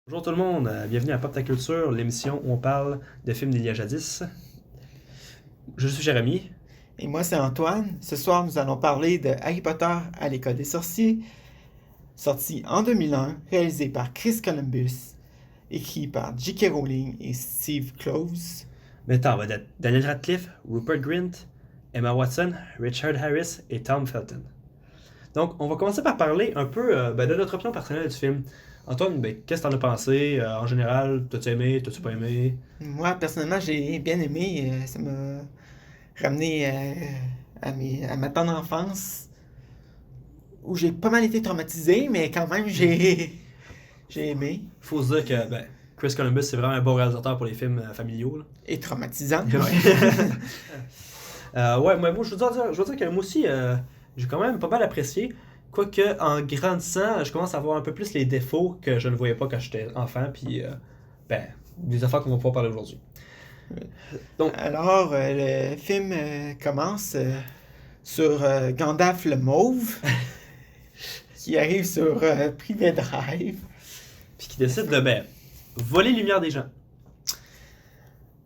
Bonjour tout le monde, bienvenue à Pop Ta Culture, l'émission où on parle de films d'il y a jadis. Je suis Jérémy. Et moi, c'est Antoine. Ce soir, nous allons parler de Harry Potter à l'école des sorciers, sorti en 2001, réalisé par Chris Columbus, écrit par J.K. Rowling et Steve Kloves. Maintenant, on va être Daniel Radcliffe, Rupert Grint, Emma Watson, Richard Harris et Tom Felton. Donc, on va commencer par parler un peu de notre opinion personnelle du film. Antoine, qu'est-ce que t'en as pensé? En général, t'as-tu aimé, t'as-tu pas aimé? Moi, personnellement, j'ai bien aimé. Ça m'a ramené à ma tendre enfance, où j'ai pas mal été traumatisé, mais quand même, j'ai aimé. Faut se dire que Chris Columbus, c'est vraiment un bon réalisateur pour les films familiaux. Là. Et traumatisant. Ouais, moi, je veux dire que moi aussi, j'ai quand même pas mal apprécié. Quoique, en grandissant, je commence à voir un peu plus les défauts que je ne voyais pas quand j'étais enfant, puis des affaires qu'on va pouvoir parler aujourd'hui. Donc, Alors, le film commence sur Gandalf le Mauve, qui arrive sur Privé Drive. puis qui décide de, voler les lumières des gens.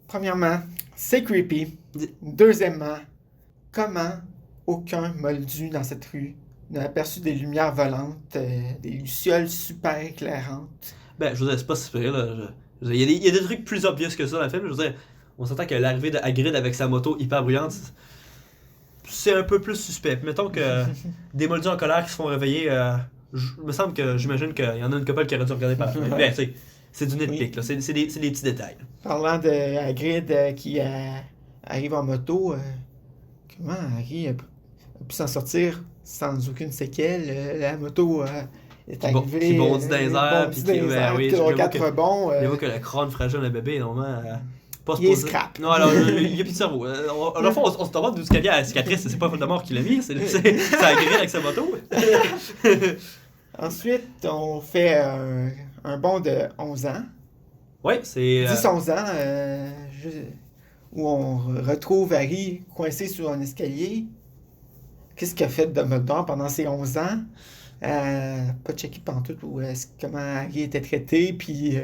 Premièrement, c'est creepy. Deuxièmement, comment aucun moldu dans cette rue n'a aperçu des lumières volantes, des lucioles super éclairantes. Je veux dire, c'est pas super, là. Il y a des trucs plus obvious que ça dans le film. Je veux dire, on s'entend que l'arrivée de Hagrid avec sa moto hyper bruyante, c'est un peu plus suspect. Mettons que des moldus en colère qui se font réveiller, me semble que j'imagine qu'il y en a une couple qui aurait dû regarder par la fenêtre. C'est du nitpick, là. C'est des petits détails. Parlant de Hagrid qui arrive en moto, comment Harry a pu s'en sortir sans aucune séquelle? La moto est arrivée. Qui bondit dans les airs, puis qui quatre rebonds. Il voit que le crâne fragile d'un bébé, normalement. Pas il est scrap. Non, alors, il n'y a plus de cerveau. Dans le fond, on se demande d'où ce qu'il y a la cicatrice. C'est pas Voldemort qui l'a mis, c'est Hagrid avec sa moto. Ensuite, on fait un bond de 11 ans. Ouais, c'est. 10-11 ans, où on retrouve Harry coincé sur un escalier. Qu'est-ce qu'a fait Dumbledore pendant ces 11 ans? Pas checké pantoute où comment Harry était traité, puis...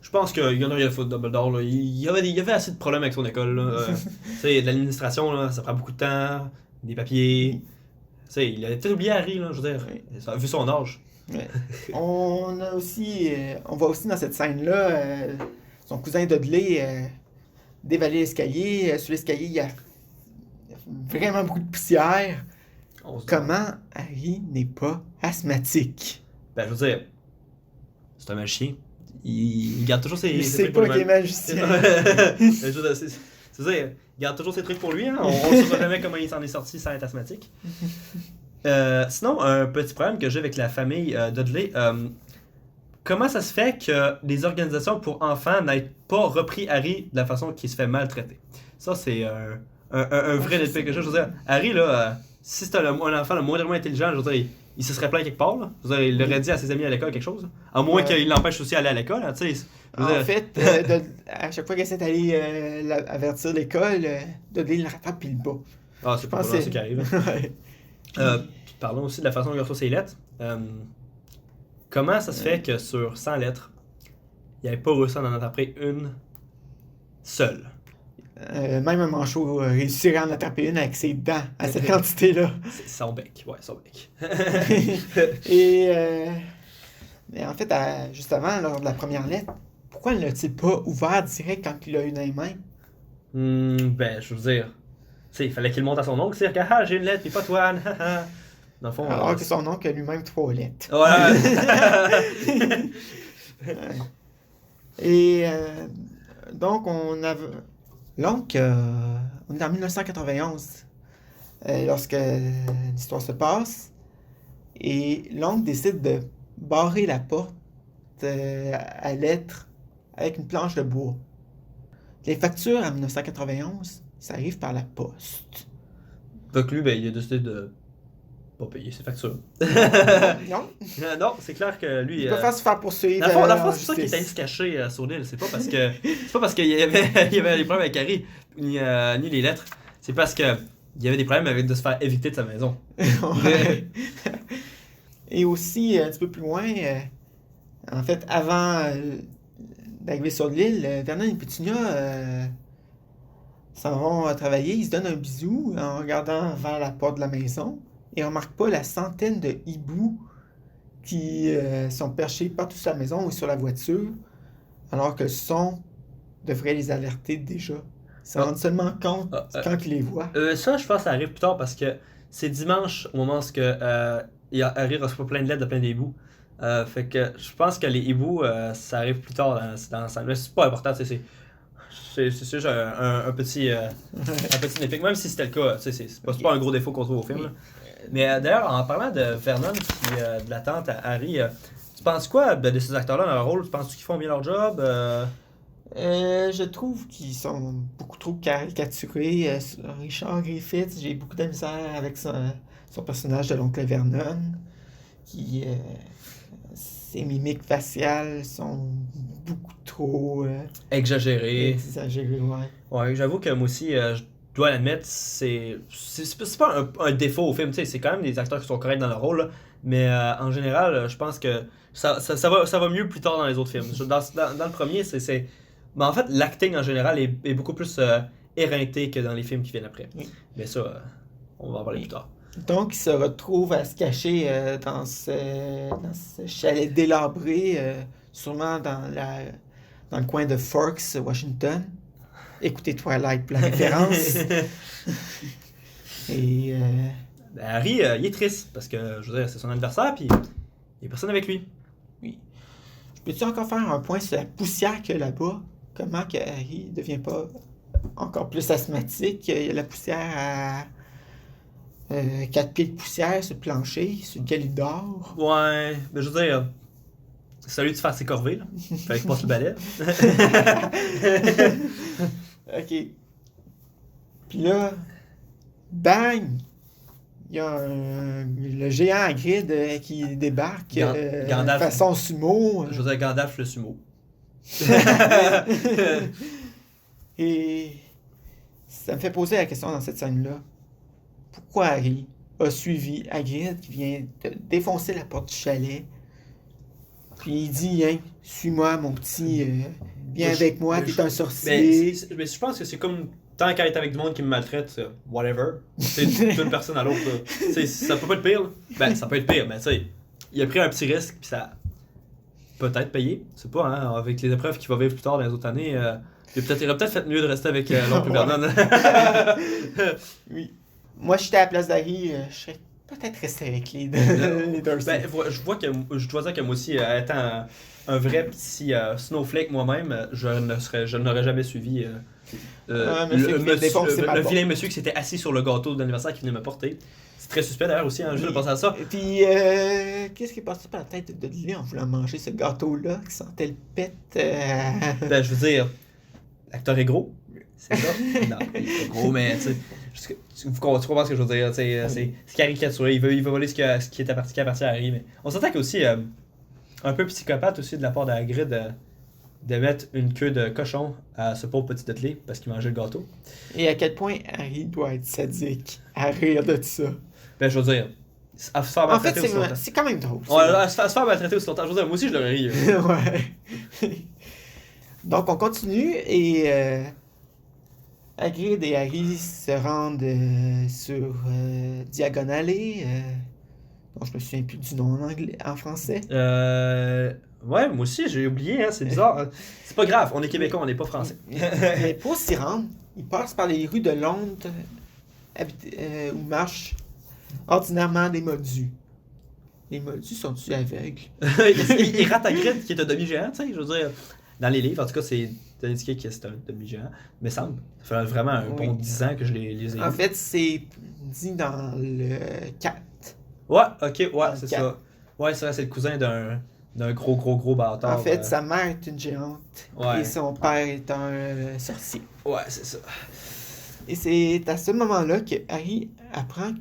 Je pense qu'il y en a rien à foutre, Dumbledore. Là. Il y avait assez de problèmes avec son école. Tu sais, de l'administration, là, ça prend beaucoup de temps, des papiers. Tu sais, il a peut-être oublié Harry, là, je veux dire, vu son âge. Ouais. On voit aussi dans cette scène-là son cousin Dudley dévaler l'escalier. Sur l'escalier, il y a vraiment beaucoup de poussière. Comment Harry n'est pas asthmatique? Je veux dire, c'est un magicien. Il garde toujours ses Il sait trucs pour pas qu'il est lui-même. magicien. C'est ça, il garde toujours ses trucs pour lui. Hein? On ne sait jamais comment il s'en est sorti sans être asthmatique. Sinon, un petit problème que j'ai avec la famille Dudley. Comment ça se fait que les organisations pour enfants n'aient pas repris Harry de la façon qu'il se fait maltraiter? Ça, c'est un vrai nitpick que j'ai. Je veux dire, Harry, là, si c'était un enfant le moindrement intelligent, je veux dire, il se serait plaint quelque part. Là. Je veux dire, il l'aurait dit à ses amis à l'école quelque chose. À moins qu'il l'empêche aussi d'aller à l'école. Hein, en fait, à chaque fois qu'il essaie d'aller avertir l'école, Dudley le rattrape et le bat. Ah, c'est pas ça qui arrive. Puis parlons aussi de la façon dont il reçoit ses lettres. Comment ça se fait que sur 100 lettres, il n'avait pas réussi à en attraper une seule? Même un manchot réussirait à en attraper une avec ses dents, à cette quantité-là. C'est son bec, ouais, son bec. Mais en fait, justement, lors de la première lettre, pourquoi ne l'a-t-il pas ouvert direct quand il l'a eu dans les mains? Je veux dire, il fallait qu'il monte à son oncle, c'est-à-dire que j'ai une lettre, puis pas toi. Dans le fond, alors que son oncle a lui-même 3 lettres. Ouais. Et donc, l'oncle, on est en 1991, lorsque l'histoire se passe, et l'oncle décide de barrer la porte à lettres avec une planche de bois. Les factures en 1991, ça arrive par la poste. Donc lui, il a décidé de pas payer ses factures. Non. Non, c'est clair que lui. Il peut faire se faire poursuivre. Dans le fond, c'est pour ça qu'il était allé se cacher sur l'île. C'est pas parce qu'il y avait des problèmes avec Harry, ni les lettres. C'est parce que il y avait des problèmes avec de se faire évicter de sa maison. Ouais. Et aussi, un petit peu plus loin, En fait, avant d'arriver sur l'île, Vernon et Pétunia s'en vont travailler. Ils se donnent un bisou en regardant vers la porte de la maison. Ils ne remarquent pas la centaine de hiboux qui sont perchés partout sur la maison ou sur la voiture, alors que le son devrait les alerter déjà. Ils s'en rendent seulement compte quand ils les voient. Ça, je pense que ça arrive plus tard parce que c'est dimanche au moment où Harry reçoit plein de lettres de plein d'hiboux. Fait que je pense que les hiboux, ça arrive plus tard dans l'ensemble. Mais c'est pas important, c'est juste un petit nitpick. Même si c'était le cas, c'est pas un gros défaut qu'on trouve au film. Là. Mais d'ailleurs, en parlant de Vernon et de la tante à Harry, tu penses quoi de ces acteurs-là dans leur rôle? Tu penses qu'ils font bien leur job? Je trouve qu'ils sont beaucoup trop caricaturés. Richard Griffiths, j'ai beaucoup de misère avec son personnage de l'oncle Vernon, qui ses mimiques faciales sont beaucoup trop Exagéré. ouais. Ouais, j'avoue que moi aussi, je dois l'admettre, c'est pas un défaut au film, tu sais, c'est quand même des acteurs qui sont corrects dans leur rôle, là, mais en général, je pense que ça va mieux plus tard dans les autres films. Dans le premier, mais en fait, l'acting en général est beaucoup plus éreinté que dans les films qui viennent après. Oui. Mais ça, on va en parler plus tard. Donc, il se retrouve à se cacher dans ce chalet délabré, sûrement dans le coin de Forks, Washington. Écoutez Twilight pour la référence. Et Ben, Harry, il est triste parce que, je veux dire, c'est son anniversaire, puis il n'y a personne avec lui. oui. Peux-tu encore faire un point sur la poussière qu'il y a là-bas? Comment que Harry ne devient pas encore plus asthmatique? Il y a la poussière à 4 pieds de poussière sur le plancher, sur lequel il dort. Ouais, mais je veux dire, c'est à lui de faire ses corvées, là. Fait qu'il passe le balai. OK. Puis là, bang! Il y a le géant Hagrid qui débarque Gandalf. façon sumo. Je veux dire, Gandalf le sumo. Et ça me fait poser la question dans cette scène-là. Pourquoi Harry a suivi Hagrid qui vient de défoncer la porte du chalet? Puis il dit, hein, suis-moi mon petit, viens avec moi, t'es un sorcier. Mais je pense que c'est comme tant qu'à être avec du monde qui me maltraite, whatever. C'est d'une personne à l'autre. Ça peut pas être pire. Là. Ben, ça peut être pire, mais tu sais, il a pris un petit risque, puis ça a peut-être payé. C'est pas, hein, avec les épreuves qu'il va vivre plus tard dans les autres années. Il aurait peut-être fait mieux de rester avec l'oncle Vernon. Oui. Moi, si j'étais à la place d'Harry, je serais peut-être resté avec les Dursley. Ben, je dois dire que moi aussi, étant un vrai petit snowflake moi-même, je n'aurais jamais suivi le vilain monsieur qui s'était assis sur le gâteau d'anniversaire qui venait me porter. C'est très suspect d'ailleurs aussi, hein, juste de penser à ça. Et puis, qu'est-ce qui est passé par la tête de Dudley en voulant manger ce gâteau-là qui sentait le pet? Ben, je veux dire, l'acteur est gros, c'est ça? Non, il est pas gros, mais tu sais. Tu comprends ce que je veux dire, c'est caricaturé, il veut voler ce qui appartient à Harry, mais on s'entend qu'il y a aussi un peu psychopathe aussi de la part de Hagrid de mettre une queue de cochon à ce pauvre petit Dudley parce qu'il mangeait le gâteau. Et à quel point Harry doit être sadique à rire de ça. Ben je veux dire, à se faire maltraiter aussi longtemps. C'est quand même drôle. Ouais, à se faire maltraiter aussi longtemps, je veux dire, moi aussi je l'aurais ri. Ouais. Donc on continue et Hagrid et Harry se rendent sur Diagon Alley, dont je me souviens plus du nom en français. Ouais, moi aussi j'ai oublié, hein, c'est bizarre. C'est pas grave, on est québécois, on n'est pas français. Mais pour s'y rendre, ils passent par les rues de Londres où marchent ordinairement des moldus. Les moldus sont-ils aveugles? il rate Hagrid qui est un demi-géant, tu sais, je veux dire. Dans les livres, en tout cas, c'est indiqué que c'est un demi-géant, me semble. Ça fait vraiment un bon 10 ans que je les ai En fait, c'est dit dans le 4. Ouais, ok, ouais, c'est ça. Ouais, c'est vrai, c'est le cousin d'un gros bâtard. En fait, sa mère est une géante ouais. Et son père est un sorcier. Ouais, c'est ça. Et c'est à ce moment-là que Harry apprend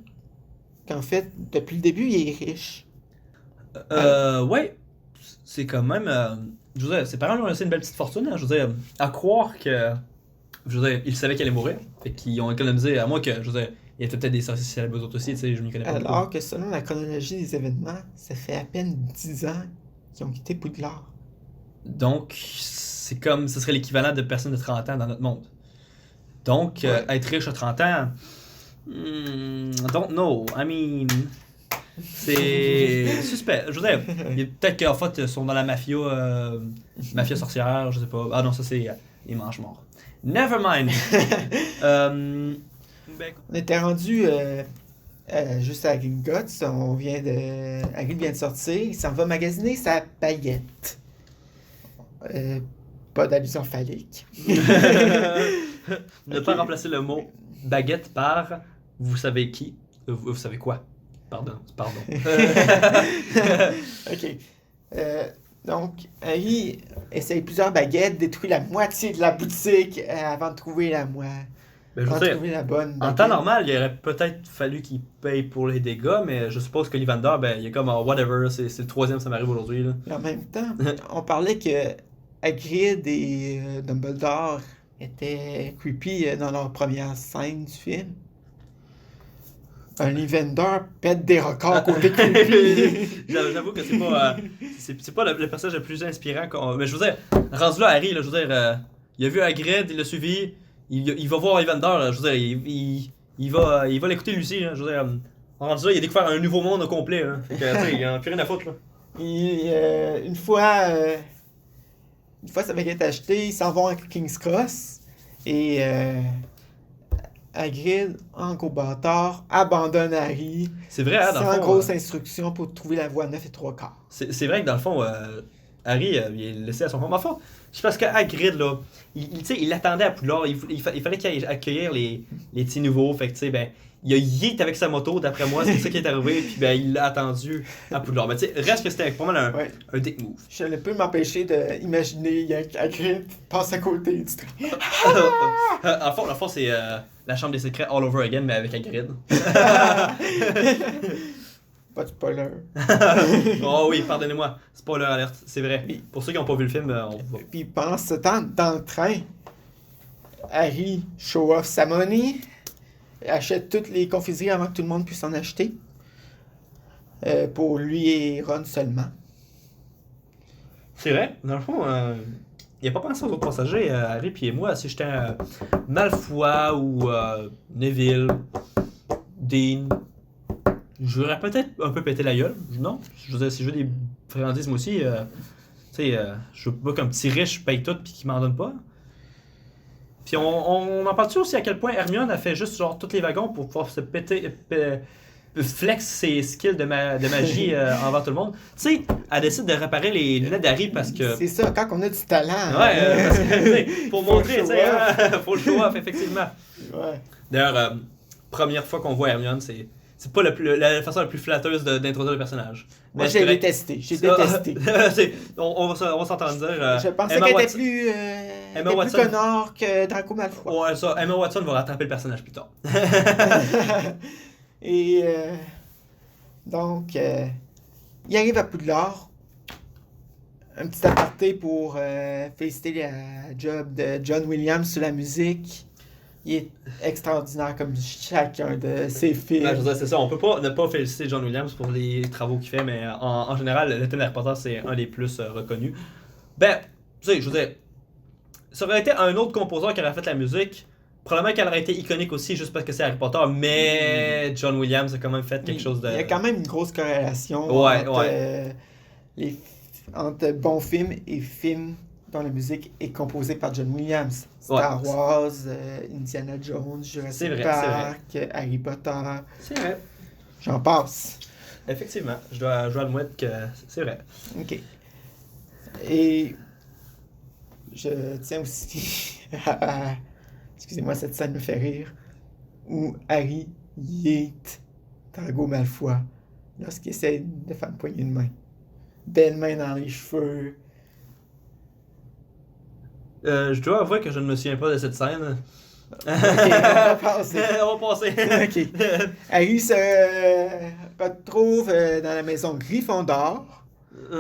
qu'en fait, depuis le début, il est riche. Ouais, c'est quand même... je veux dire, ses parents lui ont laissé une belle petite fortune, hein, je veux dire, à croire que... Je veux dire, ils savaient qu'elle allait mourir, fait qu'ils ont économisé, à moins que, je veux dire, il y a peut-être des sorciers si elle a besoin aussi, tu sais, je m'y connais pas. Alors que selon la chronologie des événements, ça fait à peine 10 ans qui ont quitté Poudlard. Donc, c'est comme, ce serait l'équivalent de personnes de 30 ans dans notre monde. Donc, Ouais. être riche à 30 ans, don't know. I mean, c'est suspect. Je veux dire, peut-être qu'en fait, ils sont dans la mafia sorcière, je sais pas. Ah non, ça c'est les manches morts. Never mind. Ben, On était rendu juste à Gringotts. Harry vient de sortir. Il s'en va magasiner sa baguette. Pas d'allusion phallique. ne pas remplacer le mot baguette par vous savez qui. Vous savez quoi. Pardon. Ok. Donc, Harry essaye plusieurs baguettes, détruit la moitié de la boutique avant de trouver la Ben, je veux dire, la bonne en baguette. temps normal, il aurait peut-être fallu qu'il paye pour les dégâts, mais je suppose que Ollivander, ben, il est comme whatever, c'est le troisième, ça m'arrive aujourd'hui. Là. Mais en même temps, on parlait que Hagrid et Dumbledore étaient creepy dans leur première scène du film. Ollivander pète des records côté creepy. J'avoue que c'est pas le personnage le plus inspirant. Mais je veux dire, rendu là, Harry, là, je veux dire, il a vu Hagrid, il l'a suivi, il va voir Ollivander, là, je veux dire, il va l'écouter Lucie, là, je veux dire, rendu là, il a découvert un nouveau monde au complet, là. Fait que, tu sais, il en a plus rien à foutre, là. Une fois sa baguette achetée, ils s'en vont à King's Cross et Hagrid, en gros bâtard, abandonne Harry C'est vrai, hein, dans le sans fond, grosse instruction pour trouver la voie 9 et 3/4. c'est vrai que dans le fond, Harry, il est laissé à son fond. Mais enfin, c'est parce que Hagrid, là, tu sais, il l'attendait à Poudlard. Il fallait qu'il aille accueillir les petits nouveaux. Fait que, tu sais, ben, il a yeet avec sa moto, d'après moi, c'est ça qui est arrivé. Puis, ben, il l'a attendu à Poudlard. Mais, tu sais, reste que c'était pas mal Ouais. un dick move. Je ne peux m'empêcher d'imaginer Hagrid passe à côté du truc. En fond, c'est la chambre des secrets all over again, mais avec Hagrid. Pas de spoiler. Oh oui, pardonnez-moi. Spoiler alert, c'est vrai. Oui. Pour ceux qui n'ont pas vu le film, on va. Puis pendant ce temps, dans le train, Harry show off sa money, achète toutes les confiseries avant que tout le monde puisse en acheter. Pour lui et Ron seulement. C'est vrai, dans le fond, il n'a pas pensé aux autres passagers, Harry puis moi, si j'étais Malfoy ou Neville, Dean, j'aurais peut-être un peu pété la gueule. Non, je veux dire, si je veux des friandises, moi aussi, tu sais, je veux pas qu'un petit riche paye tout puis qu'il m'en donne pas. Puis on en parle-tu aussi à quel point Hermione a fait juste genre tous les wagons pour pouvoir se flex ses skills de magie envers tout le monde. Tu sais, elle décide de réparer les lunettes d'Harry parce que... C'est ça, quand on a du talent. Ouais, parce que, tu sais, pour Faut montrer, le tu sais, show-off. faut le show-off, effectivement. Ouais. D'ailleurs, première fois qu'on voit Hermione, c'est pas la façon la plus flatteuse d'introduire le personnage. Moi, Mais j'ai c'est vrai- détesté. J'ai détesté. on va s'entendre dire. Je pensais Emma qu'elle était Watson- plus, Emma était Watson. plus connard que Draco Malfoy. Ouais, ça, Emma Watson va rattraper le personnage plus tard. Et donc, il arrive à Poudlard. Un petit aparté pour féliciter la job de John Williams sur la musique. Il est extraordinaire comme chacun de ses films. Ouais, je veux dire, c'est ça, on peut pas ne pas féliciter John Williams pour les travaux qu'il fait, mais en général, le thème d'Harry Potter, c'est un des plus reconnus. Ben, tu sais, je veux dire, ça aurait été un autre compositeur qui aurait fait la musique, probablement qu'elle aurait été iconique aussi, juste parce que c'est Harry Potter, mais John Williams a quand même fait quelque chose de... Il y a quand même une grosse corrélation Ouais, entre, ouais. entre bons films et films dont la musique est composée par John Williams. Star Ouais. Wars, Indiana Jones, Jurassic C'est vrai, Park, Harry Potter, C'est vrai. j'en passe. Effectivement, je dois admettre que c'est vrai. Ok. Et je tiens aussi à... Excusez-moi, cette scène me fait rire. Où Harry yeet Drago Malfoy lorsqu'il essaie de faire une poignée de main. Belle main dans les cheveux. Je dois avouer que je ne me souviens pas de cette scène. Ok, on va passer. On va passer. Ok. Harry se retrouve dans la maison Gryffondor.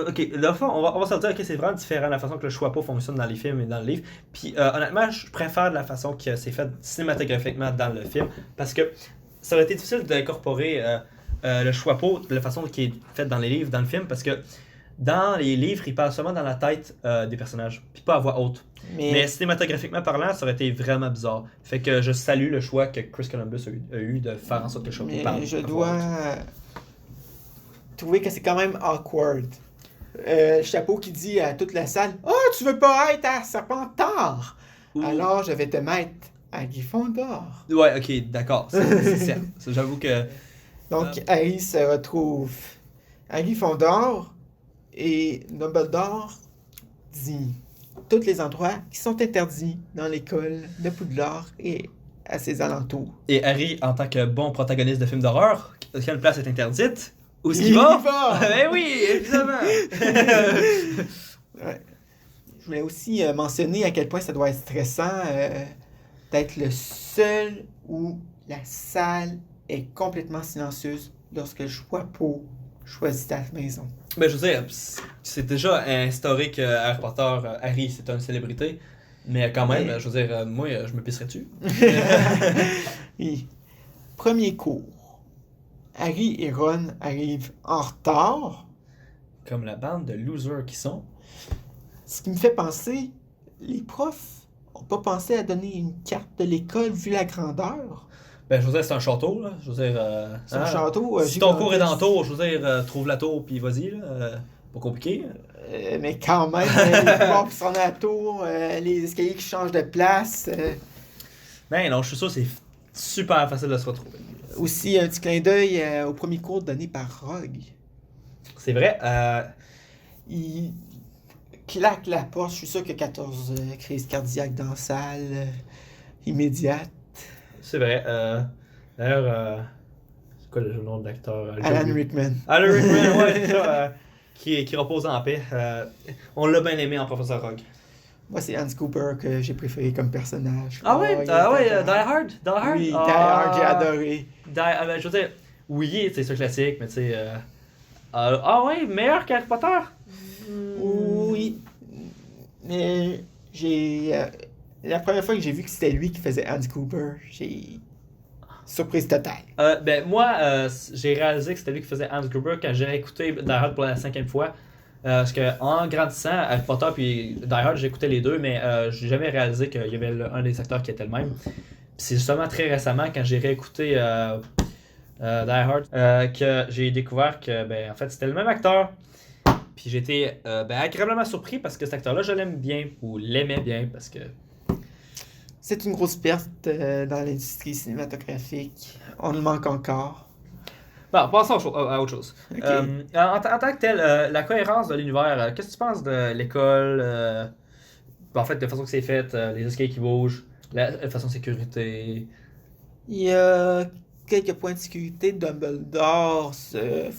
Ok, là, on va se le dire que c'est vraiment différent la façon que le choix-pas fonctionne dans les films et dans le livre. Puis honnêtement, je préfère la façon que c'est fait cinématographiquement dans le film parce que ça aurait été difficile d'incorporer le choix-pas de la façon qui est faite dans les livres, dans le film, parce que dans les livres, il parle seulement dans la tête des personnages, puis pas à voix haute. Mais cinématographiquement parlant, ça aurait été vraiment bizarre. Fait que je salue le choix que Chris Columbus a eu de faire en sorte que Chopin parle. Je dois trouver que c'est quand même awkward. Chapeau qui dit à toute la salle: « Oh, tu veux pas être à Serpentard? Alors je vais te mettre à Gryffondor. » Ouais, ok, d'accord. C'est certes. J'avoue que... Donc Harry se retrouve à Gryffondor et Dumbledore dit tous les endroits qui sont interdits dans l'école de Poudlard et à ses alentours. Et Harry, en tant que bon protagoniste de film d'horreur, quelle place est interdite? Où est-ce qu'il va? Ben oui, évidemment! Ouais. Je voulais aussi mentionner à quel point ça doit être stressant d'être le seul où la salle est complètement silencieuse lorsque le Choixpeau choisit ta maison. Ben je veux dire, c'est déjà instauré que Harry Potter, Harry c'est une célébrité, mais quand même, je veux dire, moi je me pisserais dessus. Oui. Premier cours. Harry et Ron arrivent en retard. Comme la bande de losers qui sont. Ce qui me fait penser, les profs n'ont pas pensé à donner une carte de l'école vu la grandeur. Ben je veux dire, c'est un château, là. Je veux dire... C'est un château. Si ton cours est dans la tour, je veux dire, trouve la tour puis vas-y, là. Pas compliqué. Mais quand même, les pouvoirs qui sont à la tour, les escaliers qui changent de place. Ben non, je suis sûr que c'est super facile de se retrouver. Aussi, un petit clin d'œil au premier cours donné par Rogue. C'est vrai. Il claque la porte. Je suis sûr qu'il y a 14 crises cardiaques dans la salle immédiate. C'est vrai. D'ailleurs, c'est quoi le nom de l'acteur? Alan Rickman. Alan Rickman, ouais, c'est ça. Qui repose en paix. On l'a bien aimé en Professeur Rogue. Moi, c'est Hans Cooper que j'ai préféré comme personnage. Ah ouais, Die Hard? Die Hard? Oui, Die Hard, j'ai adoré. Ben, je veux dire, oui, c'est ça classique, mais tu sais... ah ouais, meilleur qu'Harry Potter? Oui. Mais j'ai... la première fois que j'ai vu que c'était lui qui faisait Hans Cooper, j'ai... surprise totale. Ben moi, j'ai réalisé que c'était lui qui faisait Hans Gruber quand j'ai écouté Die Hard pour la 5e fois. Parce que en grandissant, Harry Potter puis Die Hard, j'ai écouté les deux, mais j'ai jamais réalisé qu'il y avait un des acteurs qui était le même. Puis c'est justement très récemment, quand j'ai réécouté Die Hard, que j'ai découvert que ben en fait c'était le même acteur. Puis j'étais agréablement surpris parce que cet acteur-là, je l'aime bien, ou l'aimais bien, parce que... C'est une grosse perte dans l'industrie cinématographique. On le manque encore. Bon, passons à autre chose. Ok. En tant que tel, la cohérence de l'univers, qu'est-ce que tu penses de l'école? En fait, de façon que c'est fait, les escaliers qui bougent, la façon de sécurité. Il y a quelques points de sécurité. Dumbledore se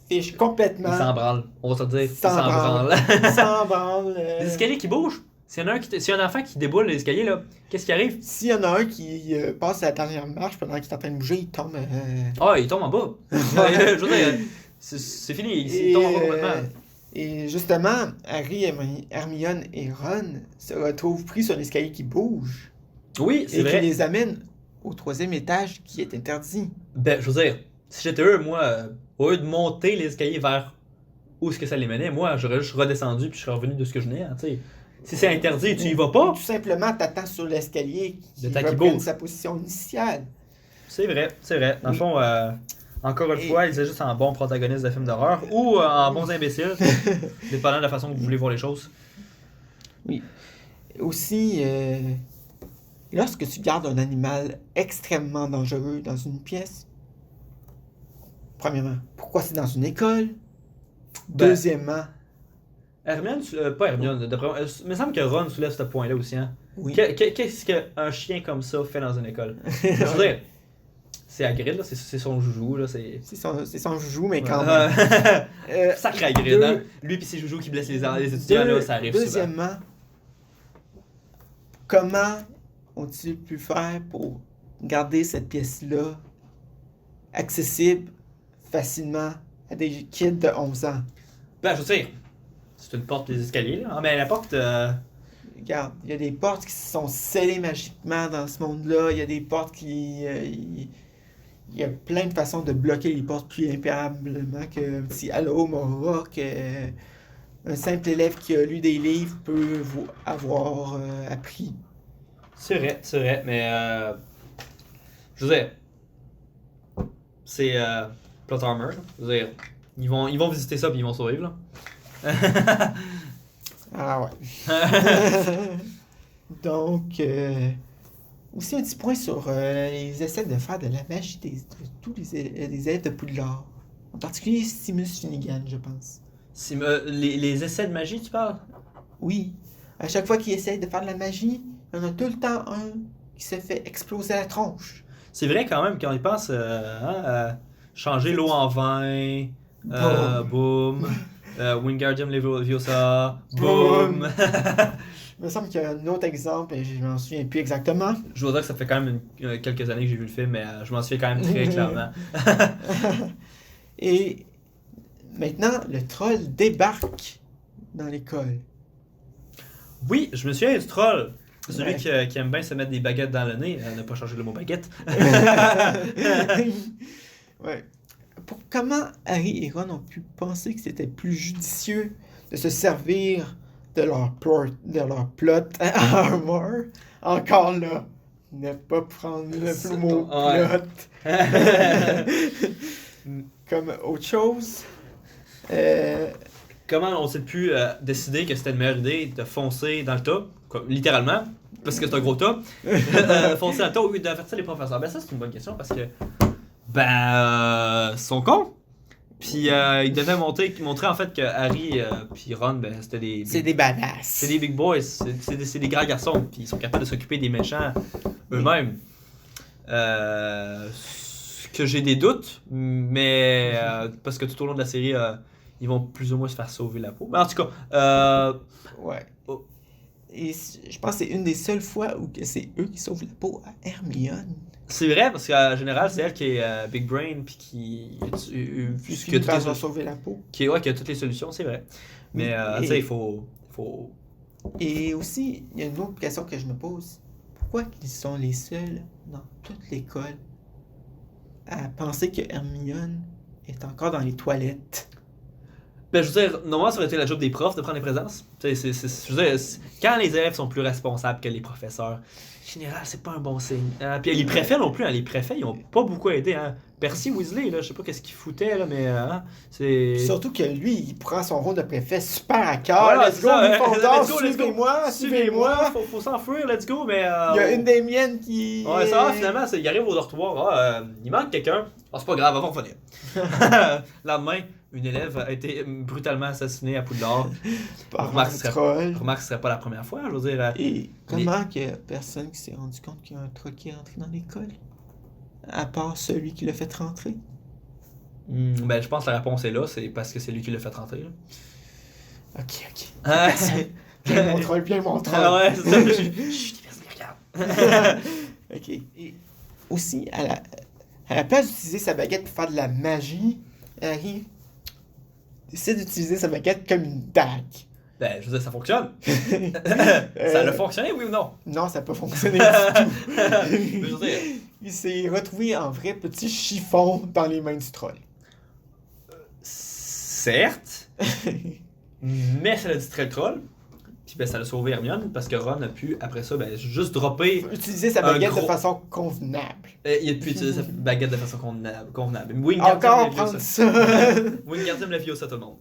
fiche complètement. Il s'en branle. On va se dire, il S'en s'en branle. Il s'en branle. Les escaliers qui bougent. S'il y a un enfant qui déboule les escaliers, là, qu'est-ce qui arrive? S'il y en a un qui passe à la dernière marche pendant qu'il est en train de bouger, il tombe. Ah, il tombe en bas. Je veux dire, c'est fini, il tombe en bas complètement. Et justement, Harry, Hermione et Ron se retrouvent pris sur l'escalier qui bouge. Oui, c'est Et vrai. qui les amène au 3e étage qui est interdit. Ben, je veux dire, si j'étais eux, moi, au lieu de monter les escaliers vers où est-ce que ça les menait, moi, j'aurais juste redescendu puis je serais revenu de ce que je venais, tu sais. Si c'est interdit, tu y vas pas. Tout simplement, t'attends sur l'escalier qui Le temps qui reprenne bouge. sa position initiale. C'est vrai, c'est vrai. Dans le Oui. fond, encore une Et- fois, il est juste en bon protagoniste de film d'horreur ou en bons imbéciles, dépendant de la façon que vous voulez voir les choses. Aussi, lorsque tu gardes un animal extrêmement dangereux dans une pièce, premièrement, pourquoi c'est dans une école? Ben, Deuxièmement, Hermione, pas Hermione, il me semble que Ron soulève ce point-là aussi. Hein. oui. Qu'est-ce qu'un chien comme ça fait dans une école? Je veux dire, c'est Hagrid, là, c'est son joujou, là, c'est... C'est son joujou, mais quand même. Sacré Hagrid, hein? Lui pis ses joujous qui blessent les étudiants, là, ça arrive souvent. Deuxièmement, comment ont-ils pu faire pour garder cette pièce-là accessible facilement à des kids de 11 ans? Ben, je veux dire, c'est une porte des escaliers, là. Ah, mais la porte... Regarde, il y a des portes qui sont scellées magiquement dans ce monde-là. Il y a des portes qui il y a plein de façons de bloquer les portes plus impérablement qu'un petit Allô Mora, que un simple élève qui a lu des livres peut avoir appris. C'est vrai, mais je veux dire, c'est plot armor. Je veux dire, ils vont visiter ça puis ils vont survivre là. Ah ouais. Donc, aussi un petit point sur les essais de faire de la magie de tous les élèves de Poudlard. En particulier Simus Finnegan, je pense. Les essais de magie, tu parles? Oui. À chaque fois qu'il essaie de faire de la magie, il y en a tout le temps un qui se fait exploser la tronche. C'est vrai quand même, quand il pense changer l'eau en vin, boom, Wingardium Leviosa, boom. Il me semble qu'il y a un autre exemple, et je m'en souviens plus exactement. Je dois dire que ça fait quand même quelques années que j'ai vu le film, mais je m'en souviens quand même très clairement. Et maintenant, le troll débarque dans l'école. Oui, je me souviens du troll. Celui Ouais. qui aime bien se mettre des baguettes dans le nez, ne pas changer le mot baguette. Ouais. Comment Harry et Ron ont pu penser que c'était plus judicieux de se servir de leur plot armor? Encore là, ne pas prendre le mot Ouais. plot comme autre chose. Comment on s'est pu décider que c'était une meilleure idée de foncer dans le tas, littéralement, parce que c'est un gros tas, foncer dans le tas au lieu d'avertir les professeurs? Ben ça c'est une bonne question parce que ils sont cons. Puis ils devaient montrer en fait que Harry puis Ron, ben c'était C'est des badass. c'est des big boys, c'est des grands garçons, puis ils sont capables de s'occuper des méchants eux-mêmes. Que j'ai des doutes, mais parce que tout au long de la série, ils vont plus ou moins se faire sauver la peau. Mais en tout cas, Ouais. oh. Et je pense que c'est une des seules fois où c'est eux qui sauvent la peau à Hermione. C'est vrai parce qu'en général, c'est elle qui est big brain puis Qui qui finit a toutes par les leur sauver la peau. qui a toutes les solutions, c'est vrai. Mais Et- tu sais, il faut Et aussi, il y a une autre question que je me pose. Pourquoi ils sont les seuls dans toute l'école à penser que Hermione est encore dans les toilettes? Ben, je veux dire, normalement, ça aurait été la job des profs de prendre les présences. Tu sais, je veux dire, quand les élèves sont plus responsables que les professeurs, en général, c'est pas un bon signe. Puis les préfets non plus, hein, les préfets, ils ont pas beaucoup aidé. Hein. Percy Weasley, là, je sais pas qu'est-ce qu'il foutait, là, mais c'est... Surtout que lui, il prend son rôle de préfet super à cœur. Voilà, Let's c'est go, ça, Gryffondor, let's go, let's go. suivez-moi, suivez-moi. Faut s'enfuir, let's go, mais... Il y a une des miennes qui... Ouais, ça va, finalement, il arrive au dortoir, il manque quelqu'un. Ah, c'est pas grave, on va revenir. Lendemain, une élève a été brutalement assassinée à Poudlard. par Remarque, un ce serait- troll. Remarque, ce serait pas la première fois, je veux dire. Et comment qu'il y a personne qui s'est rendu compte qu'il y a un troll qui est rentré dans l'école? À part celui qui l'a fait rentrer. Ben, je pense que la réponse est là, c'est parce que c'est lui qui l'a fait rentrer. Là. Ok. Ah, Bien mon troll, bien mon troll. ah ouais, c'est ça. Chut, regarde. Ok. Et aussi, à la place d'utiliser sa baguette pour faire de la magie, Harry décide d'utiliser sa baguette comme une dague. Ben, je veux dire, ça fonctionne. Ça a fonctionné, oui ou non? Non, ça n'a pas fonctionné du tout. Je veux dire, Il s'est retrouvé en vrai petit chiffon dans les mains du troll. certes, mais ça a distrait le troll. Puis ben, ça a sauvé Hermione parce que Ron a pu, après ça, ben, juste dropper. Utiliser sa Un baguette gros- de façon convenable. Il a pu utiliser sa baguette de façon convenable. Wingardium Encore Leviosa. prendre ça. Wingardium Leviosa, tout le monde.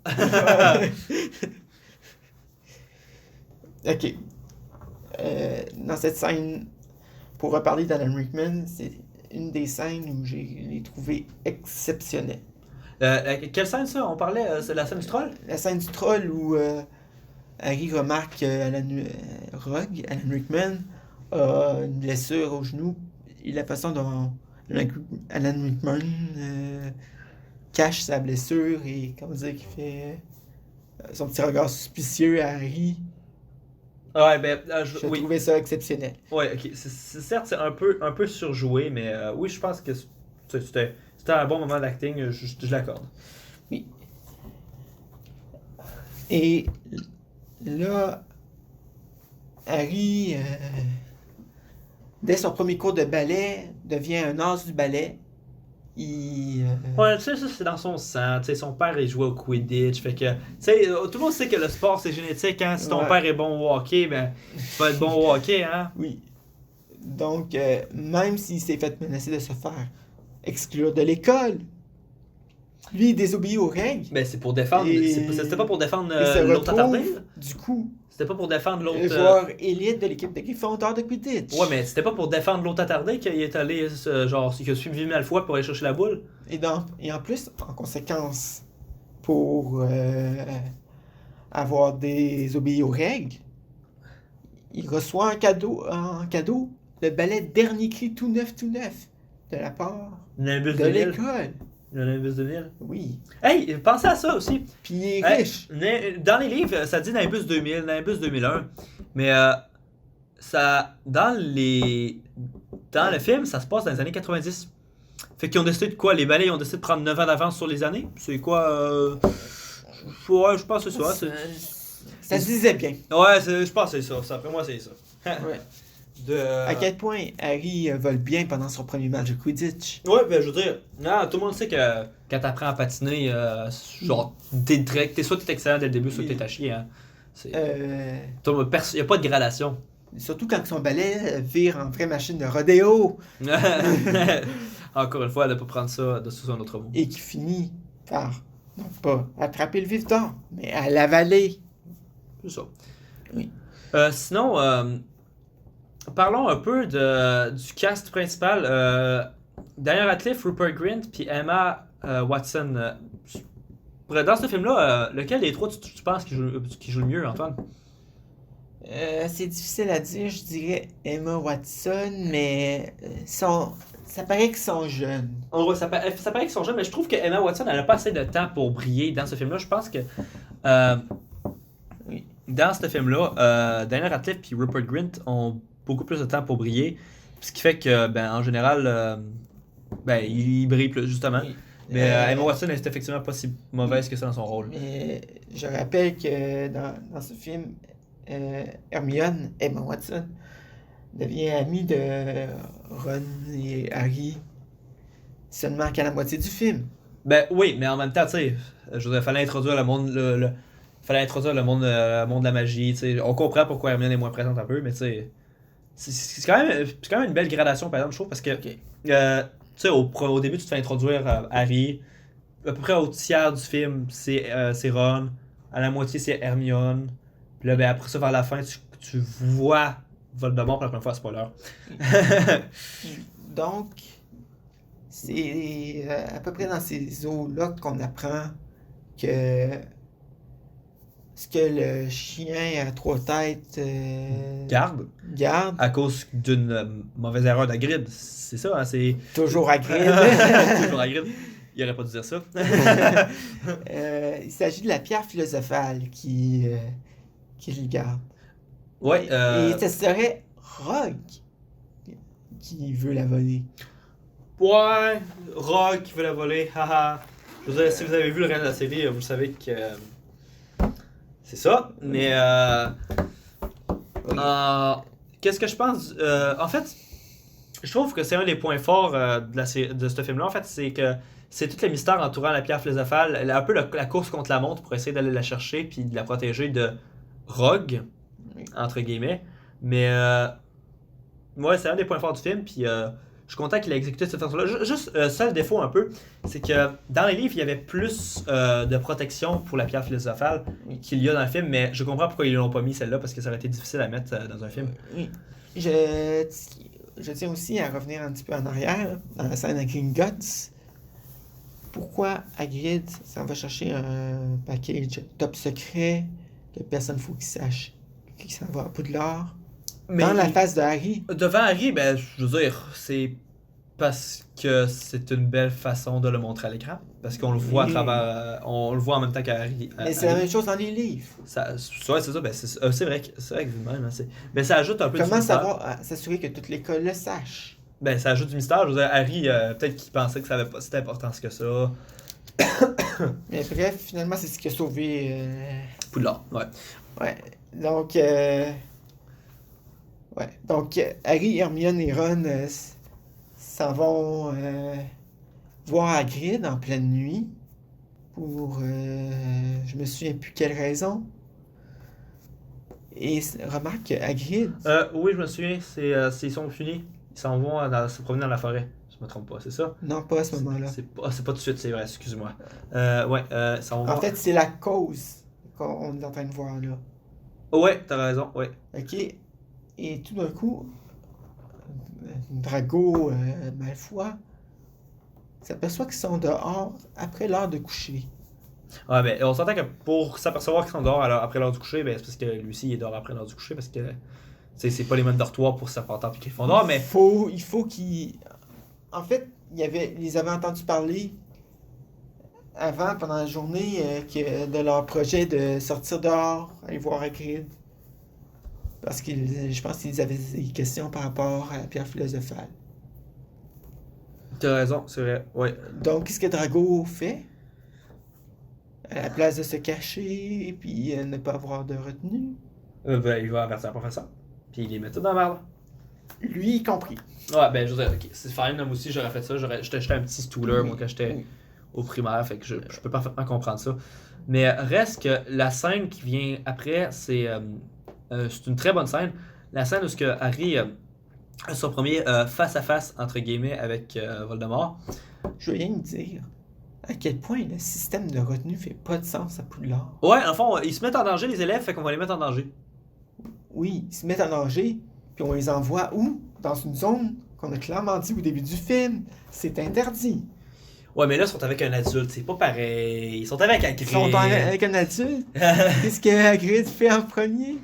Ok. Dans cette scène, pour reparler d'Alan Rickman, c'est une des scènes où j'ai les trouvé exceptionnelles. Quelle scène ça? On parlait, c'est la scène du troll? La scène du troll où Harry remarque Alan Rickman a une blessure au genou et la façon dont Alan Rickman cache sa blessure et comment dire qu'il fait son petit regard suspicieux à Harry. Ouais, ben, J'ai oui. trouvé ça exceptionnel. Ouais, ok. Certes, c'est un peu surjoué, mais oui, je pense que c'était un bon moment d'acting, je l'accorde. Et là, Harry, dès son premier cours de ballet, devient un as du ballet Ouais, tu sais, ça c'est dans son sang. Tu sais, son père il jouait au Quidditch. Fait que, tu sais, tout le monde sait que le sport c'est génétique. Hein? Si ton Ouais. père est bon au hockey, ben, tu vas être bon au hockey. Hein? Oui. Donc, même s'il s'est fait menacer de se faire exclure de l'école, lui, il désobéit aux règles. Ben, c'est pour défendre. Et- C'était pas pour défendre Il se l'autre attardé. retrouve, du coup, C'était pas pour défendre l'autre. le joueur élite de l'équipe de Gryffondor de Quidditch. Ouais, mais c'était pas pour défendre l'autre attardé qu'il est allé, genre, qu'il a suivi Malfoy pour aller chercher la boule. Et en plus, en conséquence, pour avoir désobéi aux règles, il reçoit en cadeau le balai Dernier Cri tout neuf de la part Nimbus de 2000. l'école. Le Nimbus 2000. Oui. Hey, pensez à ça aussi. Puis il est Hey, riche. dans les livres, ça dit Nimbus 2000, Nimbus 2001. Mais ça, dans le film, ça se passe dans les années 90. Fait qu'ils ont décidé de quoi? Les balais ils ont décidé de prendre 9 ans d'avance sur les années? C'est quoi? Ouais, je pense que c'est ça. Ça se disait bien. Ouais, je pense que c'est ça. Après moi, c'est ça. Ouais. De... À quel point Harry vole bien pendant son premier match de Quidditch. Ouais, ben je veux dire, tout le monde sait que quand t'apprends à patiner, genre, soit t'es excellent dès le début, soit t'es à chier. Hein. Y a pas de gradation. Surtout quand son balai vire en vraie machine de rodéo Encore une fois, elle ne pas prendre ça de sous un autre mot. et qui finit par, non pas attraper le vif d'or, mais à l'avaler. C'est ça. Oui. Sinon, parlons un peu du cast principal. Daniel Radcliffe, Rupert Grint, puis Emma Watson. Dans ce film-là, lequel des trois tu penses qui joue le mieux, Antoine? C'est difficile à dire, je dirais Emma Watson, mais ça paraît qu'ils sont jeunes. Ça paraît qu'ils sont jeunes, mais je trouve que Emma Watson elle n'a pas assez de temps pour briller dans ce film-là. Je pense que Oui. dans ce film-là, Daniel Radcliffe et Rupert Grint ont beaucoup plus de temps pour briller. Ce qui fait que, en général, ils brillent plus, justement. Oui. Mais Emma Watson est effectivement pas si mauvaise que ça dans son rôle. Mais je rappelle que dans ce film, Hermione, Emma Watson, devient amie de Ron et Harry seulement qu'à la moitié du film. Ben oui, mais en même temps, tu sais, je veux dire, fallait introduire le monde, fallait introduire le monde de la magie. Tu sais, on comprend pourquoi Hermione est moins présente un peu, mais tu sais, c'est quand même une belle gradation par exemple, je trouve, parce que Ok. tu sais, au début, tu te fais introduire Harry. À peu près au tiers du film, c'est Ron. À la moitié, c'est Hermione. Puis là, après ça, vers la fin, tu vois Voldemort pour la première fois, spoiler. Donc, c'est à peu près dans ces eaux-là qu'on apprend que ce que le chien à trois têtes Garde. garde, À cause d'une mauvaise erreur d'Hagrid. C'est ça, hein, c'est... toujours à Toujours Hagrid. Il aurait pas dû dire ça. Il s'agit de la pierre philosophale qui le garde. Ouais, Et ce serait Rogue qui veut la voler. ouais, Rogue qui veut la voler, haha. Je veux dire, si vous avez vu le reste de la série, vous savez que c'est ça. Mais qu'est-ce que je pense en fait, je trouve que c'est un des points forts de ce film-là. En fait, c'est que c'est tout le mystère entourant la pierre philosophale, un peu la course contre la montre pour essayer d'aller la chercher puis de la protéger de Rogue, Oui. entre guillemets. Mais ouais, c'est un des points forts du film. Puis je suis content qu'il ait exécuté de cette façon-là. Juste, seul défaut un peu, c'est que dans les livres, il y avait plus de protection pour la pierre philosophale Oui. qu'il y a dans le film, mais je comprends pourquoi ils l'ont pas mis celle-là, parce que ça aurait été difficile à mettre dans un film. Oui. Je tiens aussi à revenir un petit peu en arrière, dans la scène à Gringotts. Pourquoi Hagrid s'en va chercher un package top secret que personne ne faut qu'il sache qu'il s'en va à Poudlard? Dans la face de Harry. Devant Harry, ben, je veux dire, c'est parce que c'est une belle façon de le montrer à l'écran. Parce qu'on le voit à Oui. travers. On le voit en même temps qu'Harry. Mais c'est la même chose dans les livres. Ouais, c'est ça. Ben, c'est vrai que vu de même. Hein, mais ça ajoute un peu Comment du mystère. savoir, s'assurer que toute l'école le sache? Ben, ça ajoute du mystère. Je veux dire, Harry, peut-être qu'il pensait que ça avait pas cette importance que ça. Mais bref, finalement, c'est ce qui a sauvé. Poudlard, ouais. Ouais. Donc, Harry, Hermione et Ron s'en vont voir Hagrid en pleine nuit pour je me souviens plus quelle raison. Et remarque que Hagrid, Oui, je me souviens, ils sont finis. Ils s'en vont se promener dans la forêt. Je me trompe pas, c'est ça? non pas à ce moment-là. C'est pas tout de suite, c'est vrai, excuse-moi. Ouais, ils s'en vont En voir. fait, c'est la cause qu'on est en train de voir là. Ouais, t'as raison, ouais. Ok? Et tout d'un coup, Drago Malfoy s'aperçoit qu'ils sont dehors après l'heure de coucher. Ouais, ben, on s'entend que pour s'apercevoir qu'ils sont dehors après l'heure du coucher, ben, c'est parce que lui aussi il est dehors après l'heure du coucher, parce que c'est pas les mêmes dortoirs pour Serpentard puis Gryffondor, mais. Il faut qu'ils. En fait, ils avaient entendu parler avant, pendant la journée, de leur projet de sortir dehors, aller voir Hagrid. Parce que je pense qu'ils avaient des questions par rapport à la pierre philosophale. T'as raison, c'est vrai, ouais. Donc, qu'est-ce que Drago fait? À la place de se cacher et puis ne pas avoir de retenue. Ben, il va avertir le professeur, puis il les met tout dans la merde. Lui y compris. Ouais, ben, je veux dire, ok, c'est fine, moi aussi j'aurais fait ça, j'étais un petit stooler, moi, quand j'étais au primaire, fait que je peux parfaitement comprendre ça. Mais reste que la scène qui vient après, c'est une très bonne scène. La scène où ce que Harry a son premier face-à-face, entre guillemets, avec Voldemort. Je veux rien me dire à quel point le système de retenue fait pas de sens à Poudlard. Ouais, en fond, ils se mettent en danger, les élèves, fait qu'on va les mettre en danger. Oui, ils se mettent en danger, puis on les envoie où? Dans une zone qu'on a clairement dit au début du film. C'est interdit. Ouais, mais là, ils sont avec un adulte, c'est pas pareil. Ils sont avec Hagrid. Ils sont avec un adulte. Qu'est-ce que Hagrid fait en premier?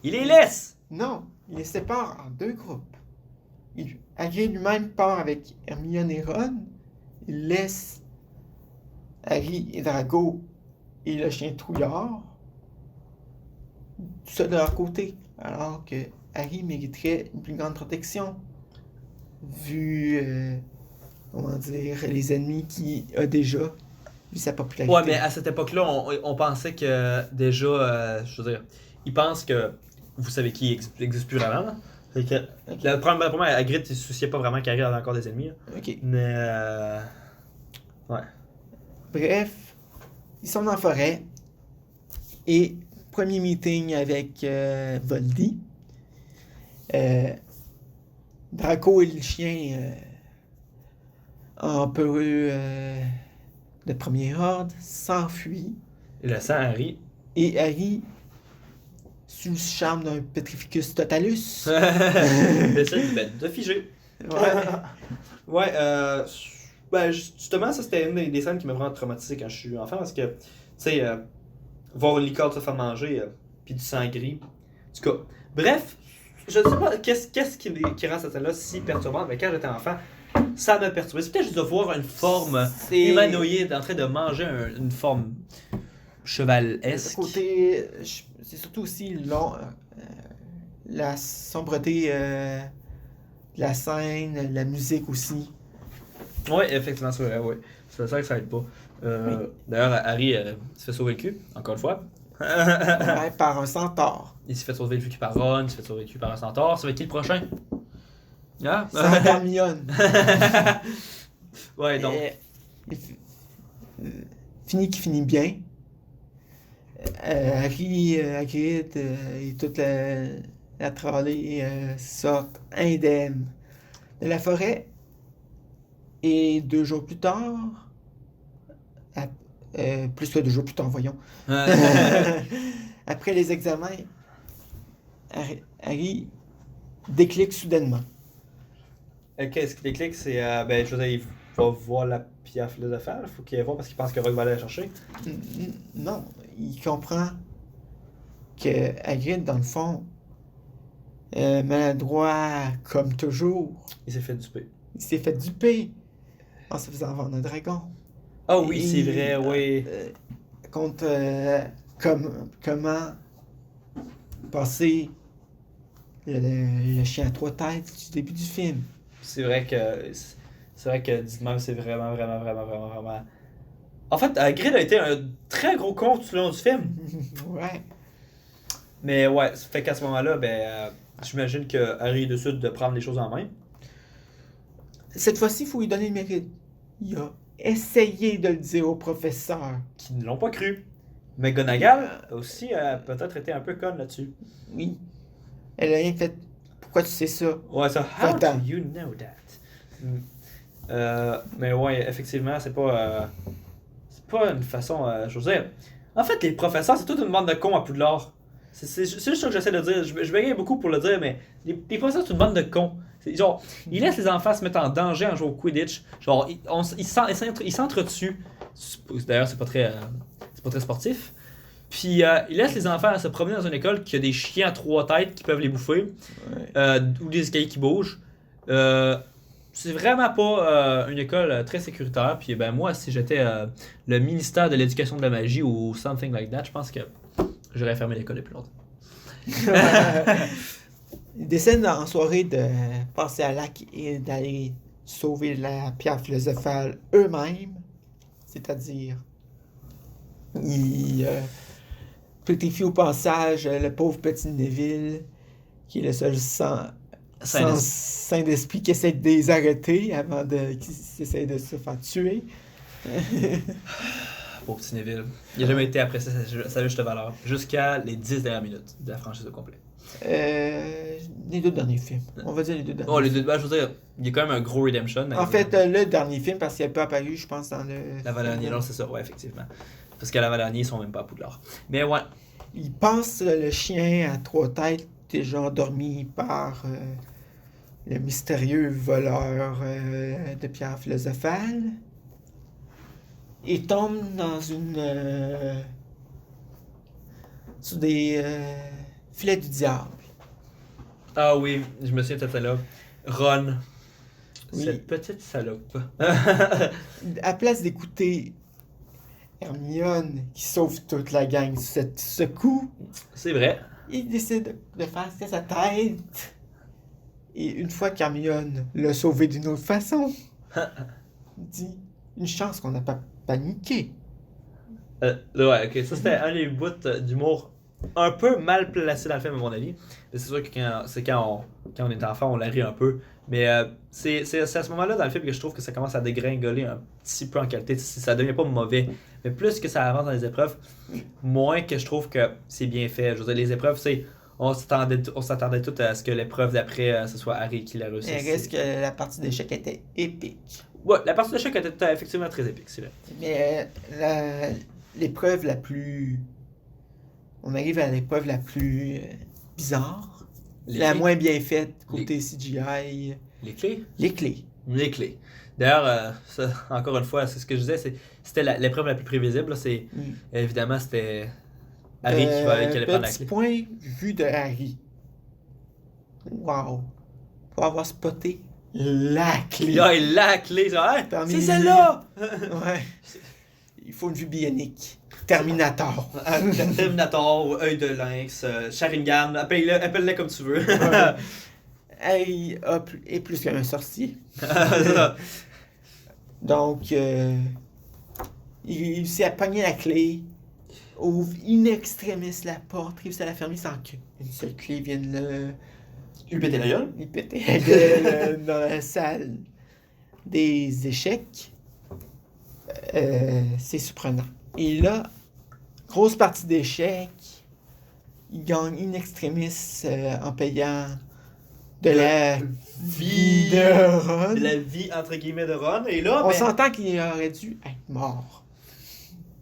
Il les laisse! Non, il les sépare en deux groupes. Hagrid lui-même part avec Hermione et Ron. Il laisse Harry et Drago et le chien trouillard tout ça de leur côté. Alors que Harry mériterait une plus grande protection vu, comment dire, les ennemis qu'il a déjà, vu sa popularité. Ouais, mais à cette époque-là, on pensait que déjà, je veux dire, ils pensent que vous savez qui existe plus vraiment. Là. Fait que, la première, Hagrid, il se souciait pas vraiment qu'Harry avait encore des ennemis. Là. Ok. Mais, ouais. Bref, ils sont dans la forêt et premier meeting avec Voldy. Draco et le chien empereux de premier ordre s'enfuient Il le sent, Harry. et Harry, sous le charme d'un Petrificus Totalus, Il essaie de figer. ouais, Ouais, ben justement, ça c'était une des scènes qui m'a vraiment traumatisé quand je suis enfant parce que, tu sais, voir une licorne se faire manger, puis du sang gris. En tout cas, bref, je ne sais pas qu'est-ce qui rend cette scène-là si perturbante, mais quand j'étais enfant, ça m'a perturbé. C'est peut-être juste de voir une forme humanoïde en train de manger une forme chevalesque. côté, c'est surtout aussi la sombreté de la scène, la musique aussi. Ouais, effectivement, c'est vrai, ouais. C'est ça que ça aide pas. D'ailleurs, Harry se fait sauver le cul, encore une fois. Ouais, par un centaure. Il s'est fait sauver le cul par Ron, il s'est fait sauver le cul par un centaure. Ça va être qui le prochain? Ah? Sans Hermione. Ouais, donc. Fini qui finit bien. Harry, Hagrid et toute la trolley sortent indemnes de la forêt. Et 2 jours plus tard, plus que 2 jours plus tard, voyons. Après les examens, Harry déclique soudainement. Qu'est-ce qui déclic? C'est. Ben, je veux dire, il va voir la pierre philosophale. Faut qu'il aille voir parce qu'il pense que Rogue va aller la chercher. Non, il comprend que Hagrid, dans le fond, maladroit comme toujours, Il s'est fait duper. il s'est fait duper en se faisant vendre un dragon. Ah oui, c'est vrai, oui. Contre comment passer le chien à 3 têtes du début du film. C'est vrai que dit de même, c'est vraiment. En fait, Hagrid a été un très gros con tout le long du film. Ouais. Mais ouais, ça fait qu'à ce moment-là, ben, j'imagine que Harry décide de prendre les choses en main. Cette fois-ci, il faut lui donner le mérite. Il a essayé de le dire au professeur. Qui ne l'ont pas cru. McGonagall aussi a peut-être été un peu conne là-dessus. Oui. Elle a rien fait. Pourquoi tu sais ça? Ouais, ça. How Attends. do you know that? Mais ouais, effectivement, c'est pas une façon. Je veux dire. En fait, les professeurs, c'est toute une bande de cons à Poudlard. C'est juste ça que j'essaie de dire. Je bégaye beaucoup pour le dire, mais les professeurs, c'est une bande de cons. Genre, ils laissent les enfants se mettre en danger en jouant au Quidditch. Genre, ils s'entretuent. D'ailleurs, c'est pas très sportif. Puis, ils laissent les enfants se promener dans une école qui a des chiens à 3 têtes qui peuvent les bouffer. Ouais. Ou des escaliers qui bougent. C'est vraiment pas une école très sécuritaire. Puis ben moi, si j'étais le ministère de l'Éducation de la magie ou something like that, je pense que j'aurais fermé l'école depuis longtemps. Ils décident en soirée de passer à lac et d'aller sauver la pierre philosophale eux-mêmes. C'est-à-dire, ils pétrifient au passage le pauvre petit Neville, qui est le seul saint d'esprit qui essaie de les arrêter avant qu'ils essayent de se faire tuer. Pauvre petit Neville. Il n'a jamais été apprécié sa juste valeur. Jusqu'à les 10 dernières minutes de la franchise au complet. Les 2 derniers films. On va dire les 2 derniers. Oh, les deux, je veux dire, il y a quand même un gros redemption. En fait, le dernier film, parce qu'il n'a pas apparu, je pense, dans le... La Valérnie, alors c'est ça, ouais, effectivement. Parce qu'à la Valérnie, ils sont même pas à Poudlard. Mais ouais. Il passe le chien à 3 têtes, déjà endormi par le mystérieux voleur de pierre philosophale. Il tombe dans sur des filets du diable. Ah oui, je me souviens de cette là. Ron. Oui. Cette petite salope. À place d'écouter Hermione qui sauve toute la gang sur ce coup, C'est vrai. il décide de faire ce que sa tête. Et une fois qu'Hermione l'a sauvé d'une autre façon, il dit une chance qu'on n'a pas paniqué. Ouais, ok, ça c'était un des bouts d'humour un peu mal placé dans le film, à mon avis. Mais c'est sûr que quand on est enfant, on la rit un peu. Mais c'est à ce moment-là dans le film que je trouve que ça commence à dégringoler un petit peu en qualité. Ça devient pas mauvais. Mais plus que ça avance dans les épreuves, moins que je trouve que c'est bien fait. Je veux dire, les épreuves, on s'attendait tout à ce que l'épreuve d'après, ce soit Harry qui la réussisse. Il reste que la partie d'échec était épique. Ouais, la partie de choc était effectivement très épique, c'est vrai. Mais l'épreuve la plus... On arrive à l'épreuve la plus bizarre. La moins bien faite côté CGI. Les clés? Les clés. Les clés. D'ailleurs, ça, encore une fois, c'est ce que je disais, c'était l'épreuve la plus prévisible. Évidemment, c'était Harry qui allait prendre la Petit clé. point vue de Harry. Wow. Pour avoir spoté la clé. La clé, genre, hey, Parmi c'est celle-là! Ouais. Il faut une vue bionique. Terminator. Terminator, œil de lynx, Sharingan, appelle-le comme tu veux. Ouais. Harry est plus qu'un sorcier. C'est ça. Donc, il réussit à pogner la clé, ouvre in extremis la porte, réussit à la fermer sans qu'une seule clé vienne Lui péter la gueule? lui péter la gueule dans la salle des échecs. C'est surprenant. Et là, grosse partie d'échecs, il gagne in extremis en payant de la vie de Ron. La vie, entre guillemets, de Ron. Et là, On s'entend qu'il aurait dû être mort.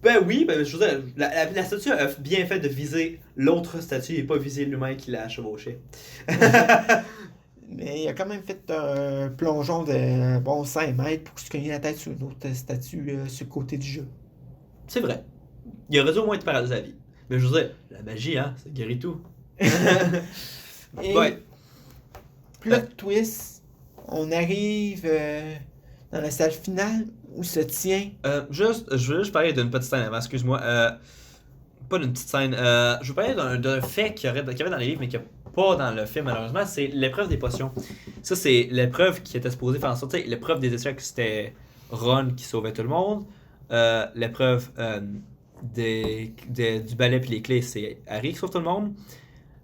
Ben oui, ben, je veux dire, la statue a bien fait de viser l'autre statue et pas viser l'humain qui l'a chevauché. Mais il a quand même fait un plongeon de 5 mètres pour se cogner la tête sur une autre statue sur le côté du jeu. C'est vrai. Il aurait dû au moins être paralysé à vie. Mais je veux dire, la magie, hein, ça guérit tout. Et Ouais. plot twist, on arrive dans la salle finale où se tient... Je veux juste parler d'une petite scène avant, excuse-moi. Pas d'une petite scène. Je veux parler d'un fait qu'il y avait dans les livres, mais qu'il n'y a pas dans le film, malheureusement. C'est l'épreuve des potions. Ça, c'est l'épreuve qui était supposée faire en sorte. L'épreuve des échecs, c'était Ron qui sauvait tout le monde. L'épreuve du balai puis les clés, c'est Harry qui sauve tout le monde.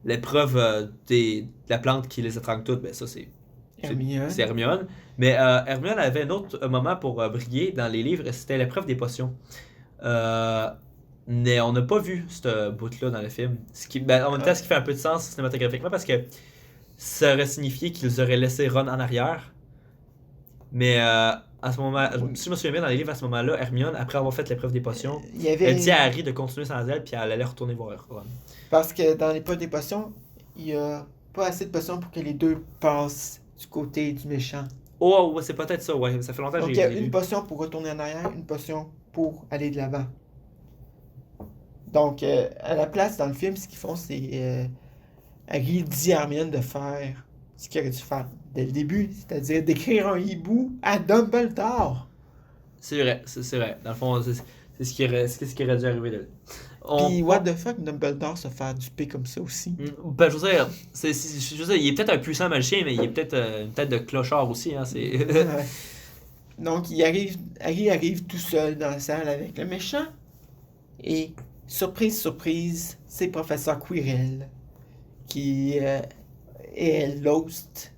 L'épreuve de la plante qui les étrangle toutes, ben ça, c'est Hermione. C'est Hermione. Mais Hermione avait un autre moment pour briller dans les livres, c'était l'épreuve des potions. Mais on n'a pas vu ce bout-là dans le film. En même temps, ce qui fait un peu de sens cinématographiquement parce que ça aurait signifié qu'ils auraient laissé Ron en arrière. Mais à ce moment, si je me souviens bien, dans les livres, à ce moment-là, Hermione, après avoir fait l'épreuve des potions, elle dit à Harry de continuer sans elle, puis elle allait retourner voir Ron. Parce que dans l'épreuve des potions, il n'y a pas assez de potions pour que les deux passent du côté du méchant. Oh, ouais, c'est peut-être ça, ouais. Ça fait longtemps que Donc j'ai il y a lu. une potion pour retourner en arrière, une potion pour aller de l'avant. Donc, à la place, dans le film, ce qu'ils font, c'est Harry dit à Hermione de faire ce qu'il aurait dû faire dès le début, c'est-à-dire d'écrire un hibou à Dumbledore. C'est vrai. Dans le fond, c'est ce qui aurait dû arriver là. Puis, what the fuck, Dumbledore se faire duper comme ça aussi. Ben, je veux dire, il est peut-être un puissant magicien, mais il est peut-être une tête de clochard aussi. Hein, Ouais. Donc, Harry arrive tout seul dans la salle avec le méchant. Et, surprise, surprise, c'est Professeur Quirrell qui est l'host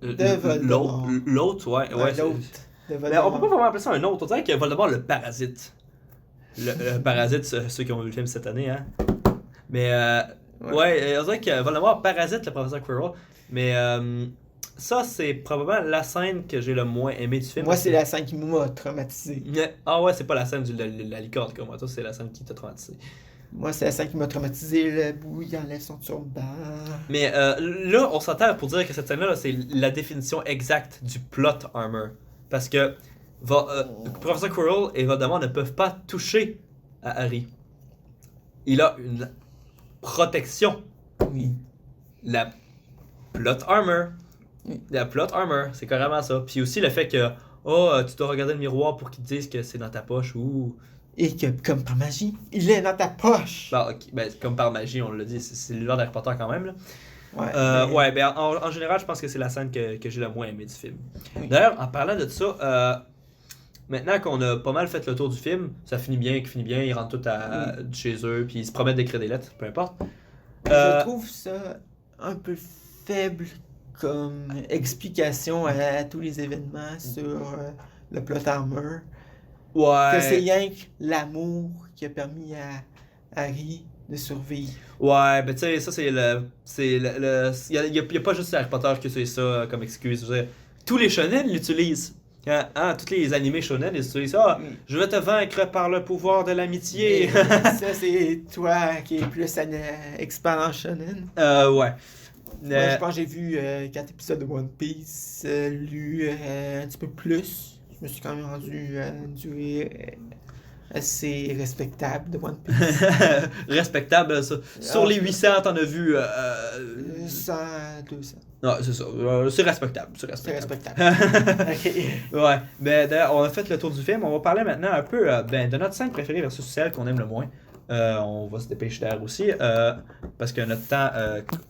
de Voldemort. L'autre, ouais. L'hôte de Mais on peut Voldemort. pas vraiment appeler ça un autre. On dirait que Voldemort le parasite. Le parasite, ceux qui ont vu le film cette année, hein. Mais, on dirait que Voldemort parasite le professeur Quirrell. Mais, ça, c'est probablement la scène que j'ai le moins aimé du film. Moi, c'est la scène qui m'a traumatisé. Ah ouais, c'est pas la scène de la licorne comme moi. Toi, c'est la scène qui t'a traumatisé. Moi, c'est la scène qui m'a traumatisé. Le bout, il enlève son turban. Mais là, on s'entend pour dire que cette scène-là, là, c'est la définition exacte du plot armor. Parce que Professeur Quirrell et Voldemort ne peuvent pas toucher à Harry. Il a une protection. Oui. La plot armor. Oui. La plot armor, c'est carrément ça. Puis aussi le fait que tu dois regarder le miroir pour qu'ils te disent que c'est dans ta poche ou... Et que, comme par magie, il est dans ta poche. Bah, ok, ben, comme par magie, on l'a dit, c'est l'univers d'Harry Potter quand même. Là. Ouais. Ouais, ben en général, je pense que c'est la scène que j'ai le moins aimé du film. Oui. D'ailleurs, en parlant de ça, maintenant qu'on a pas mal fait le tour du film, ça finit bien, ils rentrent tous chez eux, puis ils se promettent d'écrire des lettres, peu importe. Je trouve ça un peu faible comme explication à tous les événements sur le plot armor. Que c'est Ouais, rien que l'amour qui a permis à Harry de survivre. ouais, ben tu sais, ça c'est il y a pas juste Harry Potter qui utilise ça comme excuse. Je veux dire, tous les shonen l'utilisent. Tous les animés shonen ils utilisent ça. Je vais te vaincre par le pouvoir de l'amitié. Et ça, c'est toi qui es plus expert en shonen. Ouais. Moi, je pense que j'ai vu 4 épisodes de One Piece, lu un petit peu plus. Je me suis quand même rendu à une durée assez respectable de One Piece. Respectable, ça. Sur les 800, t'en as vu. 100, 200. Non, c'est ça. C'est respectable. C'est C'est respectable. respectable. Ok. Ouais. Ben, d'ailleurs, on a fait le tour du film. On va parler maintenant un peu de notre scène préférée versus celle qu'on aime le moins. On va se dépêcher d'air aussi. Parce que notre temps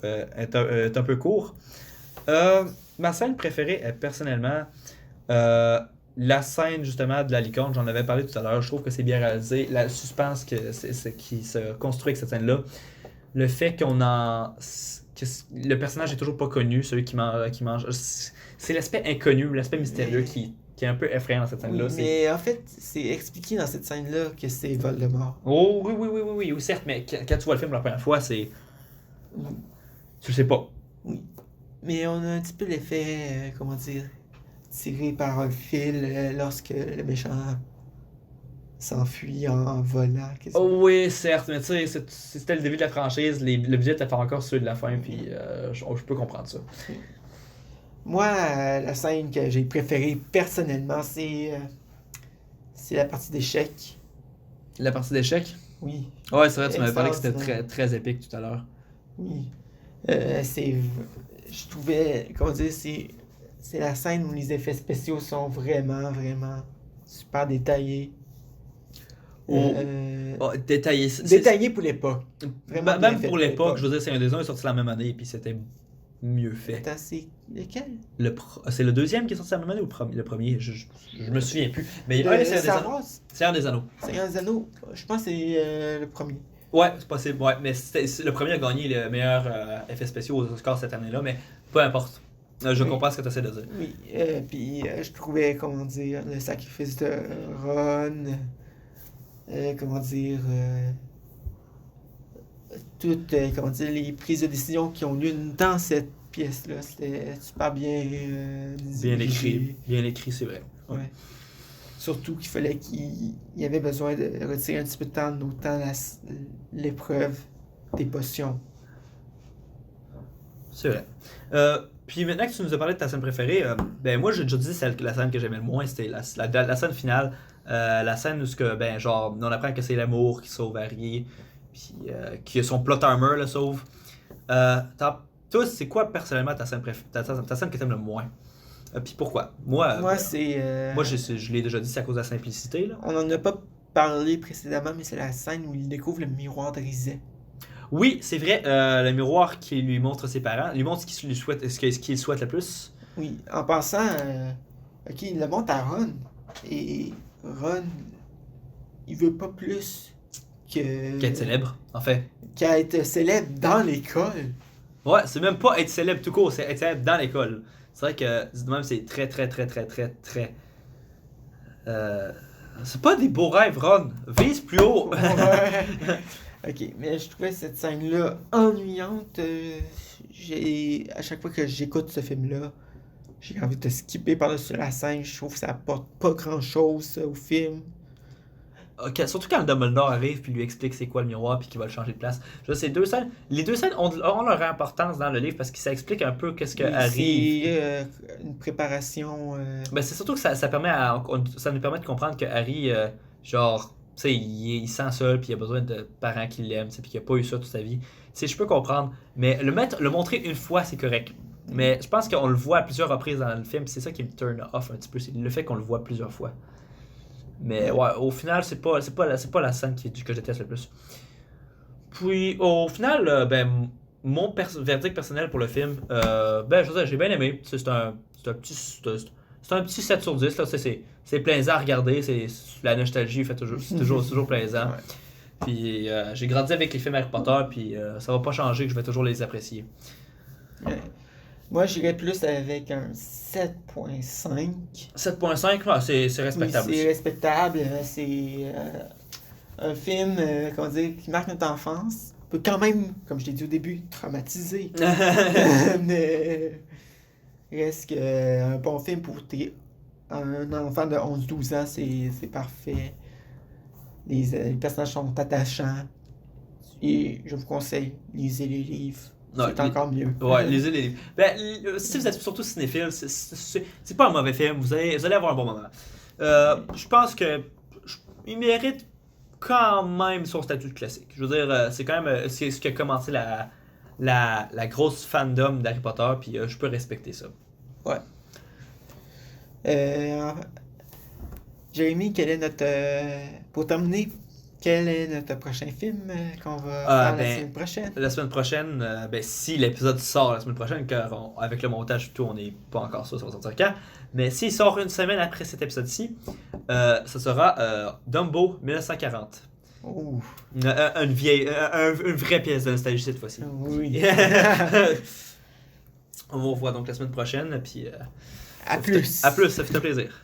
est un peu court. Ma scène préférée est personnellement. La scène justement de la licorne, j'en avais parlé tout à l'heure, je trouve que c'est bien réalisé. Le suspense qui se construit avec cette scène-là. Le fait que le personnage est toujours pas connu, celui qui mange. C'est l'aspect inconnu, l'aspect mystérieux qui est un peu effrayant dans cette scène-là. Oui, mais en fait, c'est expliqué dans cette scène-là que c'est Voldemort. Oh oui, certes, mais quand tu vois le film la première fois, c'est. Tu le sais pas. Oui. Mais on a un petit peu l'effet, comment dire, tiré par un fil lorsque le méchant s'enfuit en volant. Oh oui, certes, mais tu sais, c'était le début de la franchise, le budget était encore ceux de la fin, puis je peux comprendre ça. Moi, la scène que j'ai préférée personnellement, c'est la partie d'échecs. La partie d'échecs? Oui. Ouais, c'est vrai, tu m'avais parlé que c'était Extraordinaire. très épique tout à l'heure. Oui. Je trouvais, comment dire, c'est la scène où les effets spéciaux sont vraiment, vraiment super détaillés. Détaillé. Détaillés pour l'époque. Vraiment bien Même fait pour l'époque, je veux dire, c'est un des uns est sorti la même année, puis c'était mieux fait. Attends, c'est lequel? C'est le deuxième qui est sorti la même année ou le premier? Je me souviens plus. Mais Le c'est Star Wars? un des Anneaux. Seigneur des Anneaux. Je pense que c'est le premier. Ouais, c'est possible, ouais. Mais le premier a gagné le meilleur effet spéciaux aux Oscars cette année-là, mais peu importe. Je Oui. comprends ce que tu essaies de dire. Oui, puis je trouvais, comment dire, le sacrifice de Ron, comment dire, toutes, comment dire, les prises de décision qui ont lieu dans cette pièce-là, c'était super bien Bien dirigé. écrit. Bien écrit, c'est vrai. Ouais. Surtout qu'il fallait qu'il y avait besoin de retirer un petit peu de temps, autant l'épreuve des potions. C'est vrai. Puis maintenant que tu nous as parlé de ta scène préférée, ben moi j'ai déjà dit la scène que j'aimais le moins, c'était la scène finale. La scène où genre, on apprend que c'est l'amour qui sauve Harry, puis que son plot armor le sauve. Toi, c'est quoi personnellement ta scène, ta scène que t'aimes le moins? Puis pourquoi? Moi, c'est... Moi je l'ai déjà dit, c'est à cause de la simplicité. Là. On n'en a pas parlé précédemment, mais c'est la scène où il découvre le miroir de Rizet. Oui, c'est vrai, le miroir qui lui montre ses parents, lui montre ce qu'il souhaite, ce qu'il souhaite le plus. Oui, en passant, ok, il le montre à Ron, et Ron, il veut pas plus que... Qu'être célèbre, en fait. qu'à être célèbre dans l'école. Ouais, c'est même pas être célèbre tout court, c'est être célèbre dans l'école. C'est vrai que, dit de même, c'est très. C'est pas des beaux rêves, Ron. Vise plus haut. Ouais. Ok, mais je trouvais cette scène-là ennuyante. À chaque fois que j'écoute ce film-là, j'ai envie de skipper par-dessus la scène. Je trouve que ça apporte pas grand-chose au film. Ok, surtout quand Dumbledore arrive puis lui explique c'est quoi le miroir puis qu'il va le changer de place. Je veux dire, les deux scènes ont leur importance dans le livre parce que ça explique un peu qu'est-ce que Oui, Harry. c'est une préparation. Ben c'est surtout que ça ça nous permet de comprendre que Harry, genre, tu sais, il se sent seul puis il a besoin de parents qui l'aiment, tu sais, puis qu'il a pas eu ça toute sa vie. Tu sais, je peux comprendre, mais le montrer une fois c'est correct. Mais je pense qu'on le voit à plusieurs reprises dans le film, puis c'est ça qui me turn off un petit peu, c'est le fait qu'on le voit plusieurs fois. Mais ouais, au final, c'est pas la scène que je déteste le plus. Puis au final, mon verdict personnel pour le film, ben je veux dire, j'ai bien aimé. C'est un petit 7 sur 10. Là, c'est plaisant à regarder. La nostalgie c'est toujours plaisant. Ouais. Puis j'ai grandi avec les films Harry Potter, puis ça va pas changer que je vais toujours les apprécier. Moi, j'irais plus avec un 7.5. 7.5, ouais, c'est respectable. Oui, c'est Aussi. respectable. C'est un film, comment dire, qui marque notre enfance. Peut quand même, comme je l'ai dit au début, traumatiser. Mais reste que un bon film pour un enfant de 11-12 ans, c'est parfait. Les personnages sont attachants. Et je vous conseille, lisez les livres. Non, C'est encore mieux. Ouais, lisez les livres. Ben, si vous êtes surtout cinéphile, c'est pas un mauvais film. Vous allez avoir un bon moment. Je pense que il mérite quand même son statut de classique. Je veux dire, c'est quand même c'est ce qui a commencé la grosse fandom d'Harry Potter, puis je peux respecter ça. Ouais. Jérémy, quel est notre. Pour terminer, quel est notre prochain film qu'on va faire la semaine prochaine? La semaine prochaine, si l'épisode sort la semaine prochaine, car avec le montage et tout, on n'est pas encore sûr, ça va sortir quand. Mais s'il sort une semaine après cet épisode-ci, ça sera Dumbo 1940. Oh. Une vraie pièce de nostalgie cette fois-ci. Oui. On vous revoit donc la semaine prochaine, puis À plus. à plus, ça fait un plaisir.